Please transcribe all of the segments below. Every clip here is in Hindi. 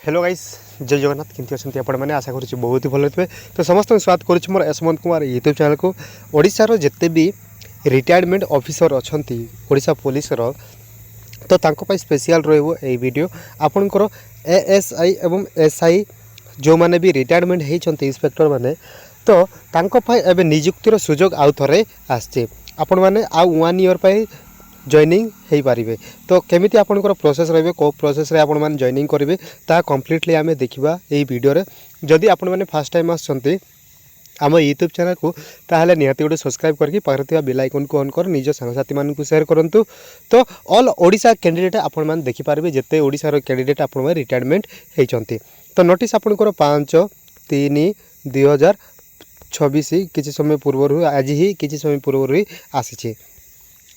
हेलो गाइस जय जगन्नाथ केमती अच्छे आपण मैंने आशा करुँच बहुत ही भल थे। तो समस्त स्वागत करुँच मोर यशवंत कुमार यूट्यूब चैनल को। ओडिशार जिते भी रिटायरमेंट ऑफिसर अच्छा ओडिशा पुलिस रो तो तांको पाई स्पेशल रहिबो ए वीडियो आपनकर एएसआई एवं एसआई जो माने भी रिटायरमेंट होती इंस्पेक्टर माने तो तांको पाई एबे नियुक्तिर सुजोग आउ थरे आछे आपण माने आ 1 ईयर पाई जॉइनिंग हो पारे। तो केमिति आपनकर प्रोसेस रहिबे को प्रोसेस रे आपण माने जॉइनिंग करिवे ता कंप्लीटली आमे देखिबा एई वीडियो रे। जदि आपण माने फर्स्ट टाइम आछंती आम यूट्यूब चैनल को ताहले निहाती गोटे सब्सक्राइब करके पाखरे थिबा बेल आइकन को ऑन कर निज सांगसाथी मान को शेयर करंतु। तो ऑल ओडिशा कैंडिडेट आपण माने देखि पारबे जेते ओडिसा रो कैंडिडेट आपण माने रिटायरमेंट हेचंती। तो नोटिस आपनकर 5/3/2026 किछि समय पूर्व आज ही किछि समय पूर्व ही आसीछि।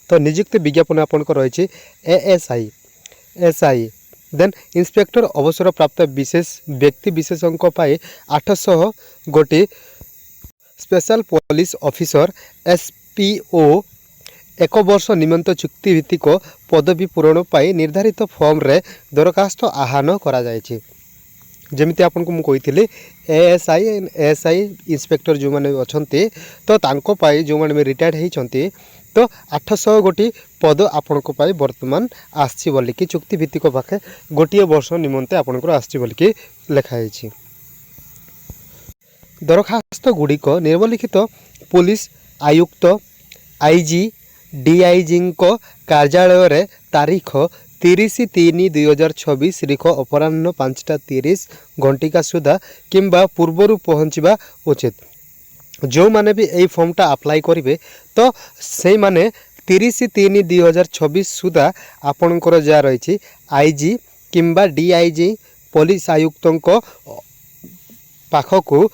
तो नियुक्ति विज्ञापन आपनकर रही एएसआई एसआई देन इंस्पेक्टर अवसर प्राप्त विशेष व्यक्ति विशेषों पाई 800 गोटी स्पेशल पुलिस ऑफिसर एसपीओ 1 वर्ष निमंत चुक्तिभित्तिक पदवी पूरण पाई निर्धारित फॉर्म रे दरखास्त आह्वान करा जायछि। जमिति आपन को मु कहिथिले एएसआई एएसआई इंस्पेक्टर जो माने अछंती तो तांको पाई जो माने रिटायर्ड हेचंती तो 800 गोटी पद आपण को पाई वर्तमान आछि बोली कि चुक्ति भित्तिक पाखे गोटिए वर्ष निमंते आपण को आछि बोली कि लिखा है। दरखास्त गुड़िक निर्वलिखित पुलिस आयुक्त आईजी डीआईजी को कार्यालय रे तारीख 30/3/2026 रिख अपराह्न 5:30 घंटिका सुधा किंबा पूर्वरु पहुँचवा उचित। जो माने भी यही फॉर्मटा अप्लाई करेंगे तो से माने 30/3/2026 सुधा आपणकर जहाँ रही आईजी किंबा डीआईजी पुलिस आयुक्तों पाखक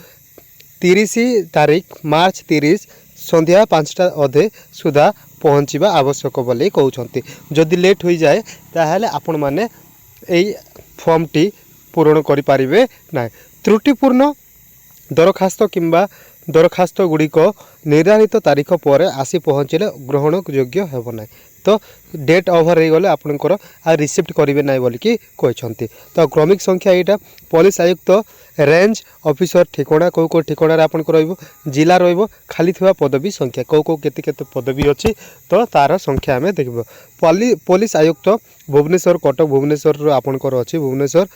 30 तारीख मार्च 30 संध्या 5टा अधे सुधा पहुँचवा आवश्यक बोली कहते। जदि लेट हो जाए ताहले आपण माने यही फॉर्मटी पूरण करें ना। त्रुटिपूर्ण दरखास्त किंबा दरखास्त गुड़िक निर्धारित तारीख पर आसी पहुँचले ग्रहण योग्य हेब ना। तो डेट ओवर हो गले आपनकर आ रिसीप्ट करेंगे ना बोलिकी कहते। तो क्रमिक संख्या यहाँ पुलिस आयुक्त रेंज ऑफिसर ठिकाना कौ ठिकाना आपको रहिबो जिला रहिबो खाली थिबा पदवी संख्या कौ केते केते पदवी अच्छी तो तार संख्या आम देखब। पुलिस आयुक्त भुवनेश्वर कटक भुवनेश्वर आपनकर अच्छी भुवनेश्वर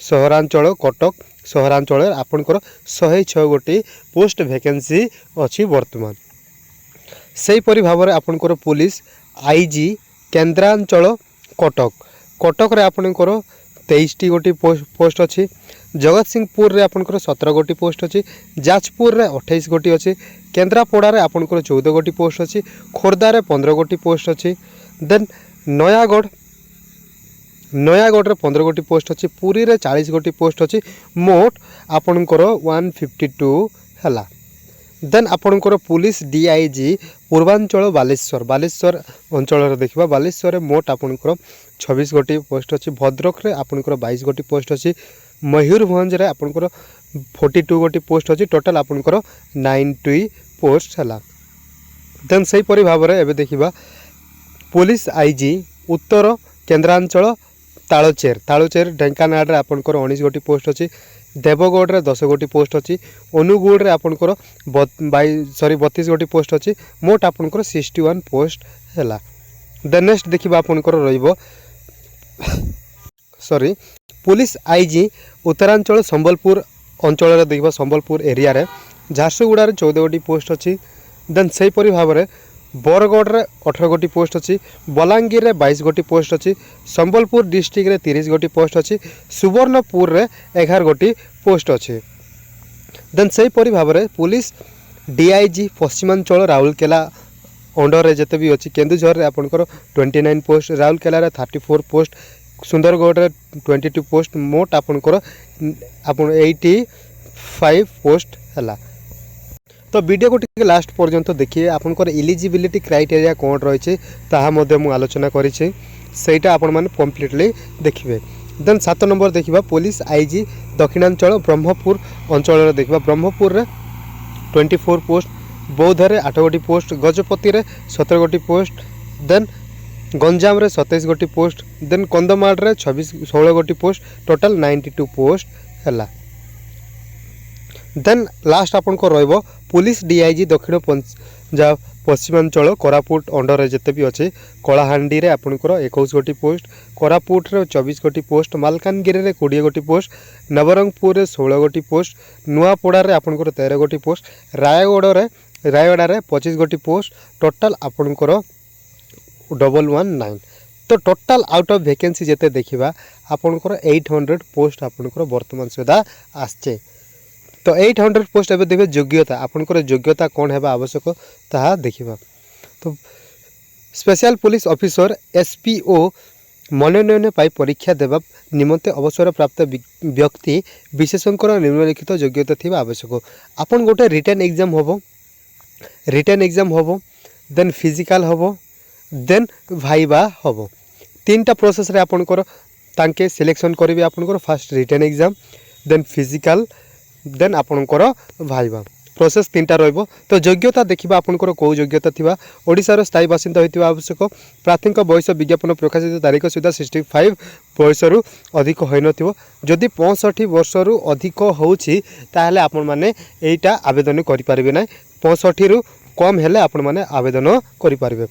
सहरांचल कटक सहरांचल आपनकर 106 गोटी पोस्ट वैकेंसी अच्छी वर्तमान। सेहीपरि भाव में आपनकर पुलिस आईजी केन्द्रांचल कटक कटक रे आपनकर 23 गोटी पोस्ट अच्छी। जगत सिंहपुर रे आपनकर 17 गोटी पोस्ट अच्छी। जाजपुर रे 28 गोटी अच्छी। केन्द्रापड़ा रे आपनकर 14 गोटी पोस्ट अच्छी। खोर्धा रे 15 गोटी पोस्ट अच्छी। देन नयागढ़ रे 15 गोटी पोस्ट अच्छी। पुरी रे 40 गोटी पोस्ट अच्छी। मोट आपनकर 152 हला। देन आपनकर पुलिस डीआईजी पूर्वांचल बालेश्वर अंचल देखा बालेश्वर मोट आपनकर 26 गोटी पोस्ट अच्छी। भद्रक रे आपनकर 22 गोटी पोस्ट अच्छी। मयूरभंज रे आपनकर 42 गोटी पोस्ट अच्छी। टोटाल आपनकर 90 पोस्ट हला। देन सही परि भाव में एबे देखिबा पुलिस आईजी उत्तर केन्द्रांचल तालचेर ढेंकानाल रे आपनकर 19 गोटी पोस्ट अच्छी। देवगढ़ रे 10 गोटी पोस्ट अच्छी। अनुगुड़ रे आपनकर 32 गोटी पोस्ट अच्छी। मोट आपनकर 61 पोस्ट हैला। देन नेक्स्ट देखिबा आपनकर रहिबो पुलिस आईजी उत्तरांचल संबलपुर अंचल रे देखिबा संबलपुर एरिया रे झारसुगुड़ा रे 14 गोटी पोस्ट अच्छी। देन सही परि भाव में बरगढ़ रे 18 गोटी पोस्ट अच्छी। बलांगीर रे 22 गोटी पोस्ट अच्छी। संबलपुर डिस्ट्रिक्ट रे 30 गोटी पोस्ट अच्छी। सुवर्णपुर रे 11 गोटी पोस्ट अच्छी। देन सही परि भाव में police DIG Paschimanchal Rourkela under रे जते भी अच्छी। केन्दुझर रे आपनकर 29 पोस्ट। राउरकेला रे 34 पोस्ट। सुंदरगढ़ रे 22 पोस्ट। मोट आपनकर 85 पोस्ट हला। तो वीडियो को टिके लास्ट पर्यंत देखिए आपनकर एलिजिबिलिटी क्राइटेरिया कौन रही है आलोचना करी सेटा आपण माने कंप्लीटली देखिए। देन 7 नंबर देखिबा पुलिस आईजी दक्षिणांचल ब्रह्मपुर अंचल देखिबा ब्रह्मपुर रे 24 पोस्ट। बौद्ध रे 8 गोटी पोस्ट। गजपति रे 17 गोटी पोस्ट। देन गंजाम रे 27 गोटी पोस्ट देन कंधमाल रे 16 गोटी पोस्ट टोटल 92 पोस्ट है। देन लास्ट आपन को रहइबो पुलिस डीआईजी दक्षिण पंजाब पश्चिमांचल कोरापुट अंडर जिते भी अच्छे कलाहांडी रे आपनकर 21 गोटी पोस्ट, कोरापुट रे 24 गोटी पोस्ट, मालकानगिरी रे 20 गोटी पोस्ट, नवरंगपुर रे 16 गोटी पोस्ट, नुआपड़ा रे आपनकर 13 गोटी पोस्ट, रायगड़ा रे 25 गोटी पोस्ट टोटल आपनकर 119। तो टोटल आउट ऑफ वैकेंसी जेते देखिबा आपनकर 800 पोस्ट आपनकर वर्तमान सुधा आछे। तो 800 पोस्ट एबे देखिए योग्यता आपनकर योग्यता कौन है आवश्यक ताहा देखिबा। तो स्पेशल पुलिस ऑफिसर एसपीओ मनोनयन पाई परीक्षा देवा निमंते अवसर प्राप्त व्यक्ति विशेषकर निम्नलिखित योग्यता थिबा आवश्यक। आपन गोटे रिटन एग्जाम होबो देन फिजिकल होबो देन भाइबा होबो। तीनटा प्रोसेस रे आपनकर तांके सिलेक्शन करिवे। आपनकर first written exam then physical then आपनकर भाइबा प्रोसेस तीनटा रहइबो। तो योग्यता देखिबा आपनकर को योग्यता थिबा ओडिसा स्थायी बासिंदा होइतिबा आवश्यक। प्राथमिक बयस विज्ञापन प्रकाशित तारीख सुधा 65 वर्ष रु अधिक होई नथिबो। जदि 65 वर्ष रु अधिक होउछि ताहले आपन माने एटा आवेदन करि परिबे नै। 65 रु कम हेले आपन माने आवेदन करि परिबे।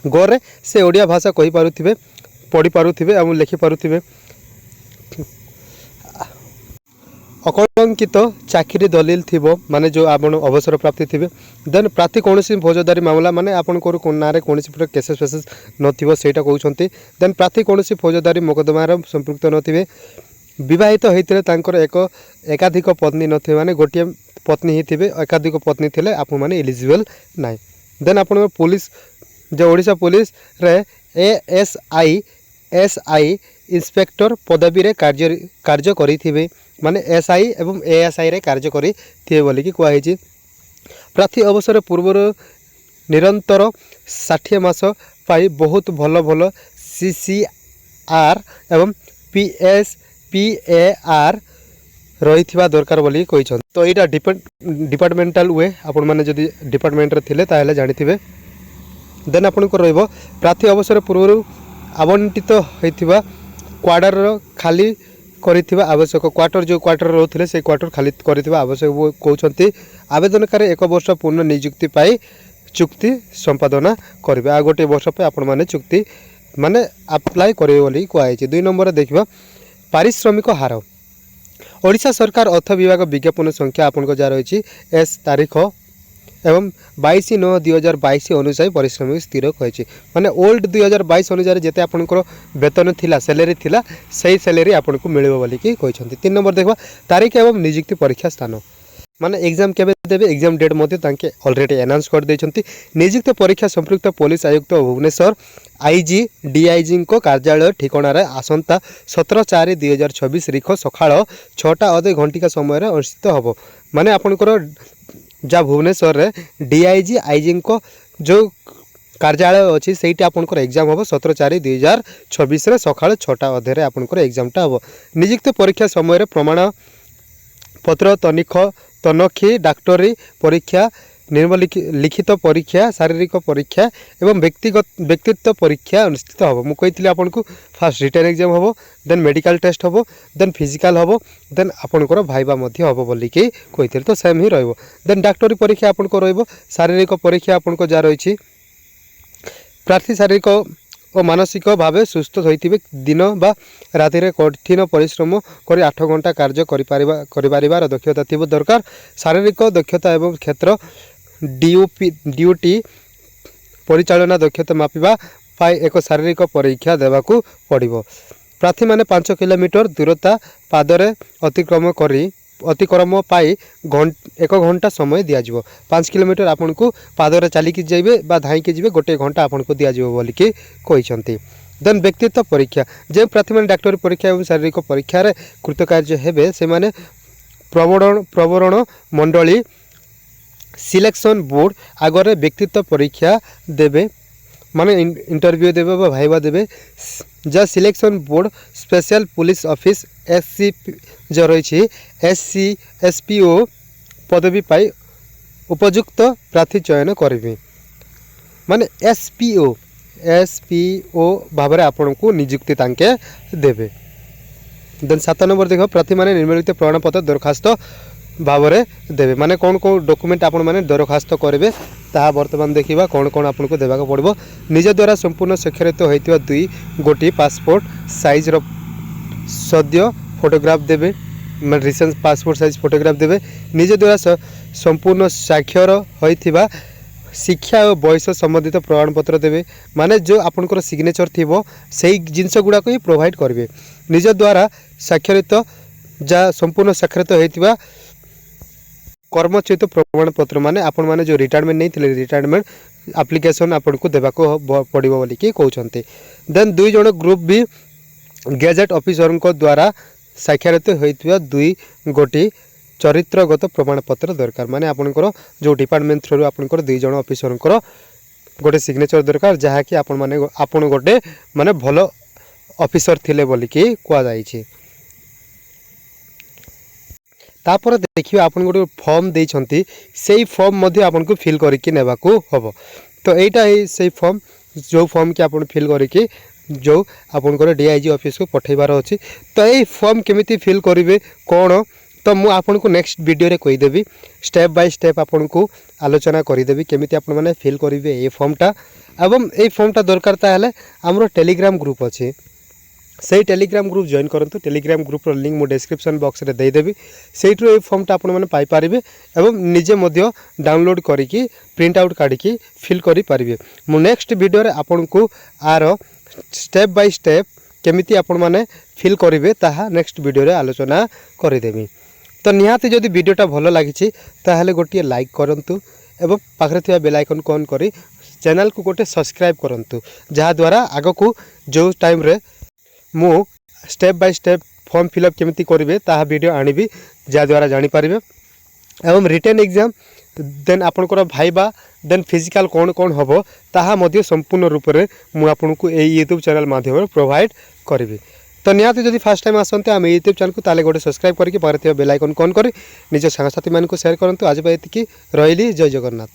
गोरे से ओडिया भाषा कहि पारुथिबे पढ़ी पारुथिबे एवं लिखि पारुथिबे। अकलंकित चाकरी दलिल थिबो माने जो आपण अवसर प्राप्ति थिबे। देन प्रार्थी कोनोसी फौजदारी मामला माने आपण को नारे कोनोसी प्रकार केसेस फेसेस नथिबो सेटा कहउछंती। देन प्रार्थी कोनोसी फौजदारी मुकदमार संपृक्त नथिबे। विवाहित होइतले तांकर एकाधिक पत्नी नथिबे माने गोटिए पत्नी ही थिबे। एकाधिक पत्नी थिले आपण माने एलिजिबल नाइ। देन आपण पुलिस जो ओडिशा पुलिस रे एएसआई इंस्पेक्टर पदवी रे कार्य करिथिबे माने एसआई एवं एएसआई रे कार्य करी थे बोली कि कुआ हेछि। प्रार्थी अवसर पूर्व निरंतर 60 मास पाई बहुत भल भल सीसीआर एवं पीएसपीएआर रही दरकार बोली कहिछन। तो एटा डिपार्टमेंटल वे आपण माने जदि डिपार्टमेंट रे थिले ताहेले जानिथिबे। देन आपण को रहइबो प्रार्थी अवसर पूर्व आवंटित होइथिबा क्वार्टर खाली करिथिबा आवश्यक। क्वार्टर जो क्वार्टर रहउथिले से क्वार्टर खाली करिथिबा आवश्यक कहउछंती। आवेदनकारी 1 वर्ष पूर्ण नियुक्ति पाई चुक्ति संपादना करिवे। आ गोटे वर्ष पे आपण माने चुक्ति माने अप्लाई करिवे बोली कहैछि। 2 नंबर देखिबा पारिश्रमिक हार। ओडिशा सरकार अर्थ विभाग विज्ञापन संख्या आपण को जा रहिछि एस तारीख एवं 22/9/2022 अनुसार पारिश्रमिक स्थिर कहिछि। माने ओल्ड 2022 अनुसार जेते आपनकर वेतन थिला सैलरी थिला सही सैलरी आपन को मिलबो बोली कि कहिसंती। 3 नंबर देखबा तारीख एवं नियुक्ति परीक्षा स्थान माने एग्जाम केबे देबे एग्जाम डेट मध्ये तांके ऑलरेडी अनाउंस कर दैछंती। नियुक्ति परीक्षा संपृक्त पुलिस आयुक्त भुवनेश्वर आईजी डीआईजी को कार्यालय ठिकाना रे आसंता 17/4/2026 रिख सखाळ 6टा घंटिका समय रे अनुष्ठित हबो। माने आपनकर जा भुवनेश्वर रे डीआईजी आईजी को जो कार्यालय अच्छी से आपंकर एग्जाम हम 17/4/2026 सका 6टा अधे आपंकर एग्जामटा हम। नियुक्त परीक्षा समय प्रमाण पत्र तनखी डाक्टरी परीक्षा निम्नलिखित परीक्षा शारीरिक परीक्षा एवं व्यक्तित्व परीक्षा अनुष्ठित हम। मुझे आपको फास्ट रिटर्न एग्जाम हम देन मेडिकल टेस्ट हम देन फिजिकल हम देन आपंकर भाइबा हम बोलिकी कही तो सेम ही रही। देन डाक्टरी परीक्षा आपको रही शारीरिक परीक्षा आपको जहाँ रही प्रार्थी शारीरिक और मानसिक भाव सुस्थ होइतिबे दिन बा राति रे कठिन परिश्रम कर 8 घंटा कार्य करिबार दक्षता थिबो दरकार। शारीरिक दक्षता एवं क्षेत्र ड्यूटी परिचालना दक्षता मापिबा पाई एक शारीरिक परीक्षा देवाकू पड़िबो। प्रार्थी माने 5 किलोमीटर दूरता पादरे अतिक्रम पाई 1 घंटा समय दियाजिवो। 5 किलोमीटर आपन को पादरे चलिकी जाइबे बा धाईकी जिबे 1 घंटा आपन को दियाजिवो बोलिकी कहिसंती। देन व्यक्तित्व परीक्षा जे प्रार्थी माने डाक्टरी परीक्षा एवं शारीरिक परीक्षा रे कृतकार्य हेबे से माने प्रवरण मंडली सिलेक्शन बोर्ड आगरे व्यक्तित्व परीक्षा देबे माने इंटरव्यू देबे बा भाइबा देबे। जा selection board special police office SC जो रही एसपीओ पदवी पाई उपयुक्त प्रार्थी चयन करेंगे। माने एसपीओ SPO भाव आपण को नियुक्ति तांके देवे। देन 7 नंबर देख प्रार्थी मैंने निम्नलिखित प्रमाणपत्र दरखास्त भाव में देवे माने कौन कौन डॉक्यूमेंट आपण मैंने दरखास्त करेंगे ताहा वर्तमान देखा कौन कौन आपन को देवाक पड़ो। निज द्वारा संपूर्ण स्वाक्षरित होता 2 गोटी पासपोर्ट साइज रो सद्य फोटोग्राफ देवे रिसेंट पासपोर्ट साइज फोटोग्राफ देवे। निज द्वारा संपूर्ण साक्षर होता शिक्षा और बयस संबंधित प्रमाणपत्र देवे माने जो आपनकर सिग्नेचर थिबो सेही जिनस गुडा को ही प्रोवाइड करेंगे। निज द्वारा स्वाक्षरित जा संपूर्ण स्वाक्षरित होता कर्मच्युत प्रमाणपत्र माने आपण माने जो रिटायरमेंट नहीं थे रिटायरमेंट एप्लिकेशन आपन को देवा को पड़ो बोली कि कहते। देन 2 जन ग्रुप भी गैजेट ऑफिसर द्वारा स्वाक्षरित होता 2 गोटी चरित्रगत प्रमाणपत्र दरकार माने आपनकर जो डिपार्टमेंट थ्रू आपनकर 2 जन ऑफिसर गोटे सिग्नेचर दरकार जहाँकि आपण माने आपण गोटे माने भलो ऑफिसर थिले बोली कि कह जाइए। तापर देखिए आपन गोटे फॉर्म देइछंती सेही फॉर्म मध्ये आपन को फिल करके नेबा को हबो। तो एटा ही सेही फॉर्म जो फॉर्म के आपन फिल करके जो आपन को DIG ऑफिस को पठेबार अछि। तो ये फॉर्म केमिति फिल करिवे कोन तो मु आपन को नेक्स्ट वीडियो रे कहि देबी स्टेप बाय स्टेप आपन को आलोचना करि देबी केमिति आपन माने फिल करिवे ए फॉर्मटा। एवं ए फॉर्मटा दरकार ताहले हमरो टेलीग्राम ग्रुप अछि से टेलीग्राम ग्रुप जॉइन करंतु। टेलीग्राम ग्रुप रो लिंक मु डिस्क्रिप्शन बॉक्स रे दे देबी सेइट्रो ए फॉर्मटा आपन माने पाई पारिबे एवं निजे मध्य डाउनलोड करिकि प्रिंट आउट काढिकि फिल करि पारिबे। मु नेक्स्ट वीडियो रे आपन को आर स्टेप बाय स्टेप केमिति आपन माने फिल करिवे ताहा नेक्स्ट वीडियो रे आलोचना करि देबी। तो निहाती जदि वीडियोटा भलो लागिछि ताहले गोटे लाइक करंतु एवं पाखरे थिबा बेल आइकन को ऑन करी चैनल को गोटे सब्सक्राइब करंतु जहा द्वारा आगो को जो टाइम रे मु step by step form fill up केमिति करिवे ताहा वीडियो आनिबी जहा द्वारा जानि पारिबे। एवं रिटन एग्जाम देन आपनकर भाइबा देन फिजिकल कौन कौन हबो ताहा मध्य संपूर्ण रूप से मु आपनको ए यूट्यूब चैनल माध्यम प्रोवाइड करिबी। तो निहाती जदि फर्स्ट टाइम आसते आम यूट्यूब चैनल को ताले गोटे सब्सक्राइब करके पारे बेल आइकन ऑन करी निज सांगसाथी मान को शेयर करंतु। आज एतिकी रहिली। जय जगन्नाथ।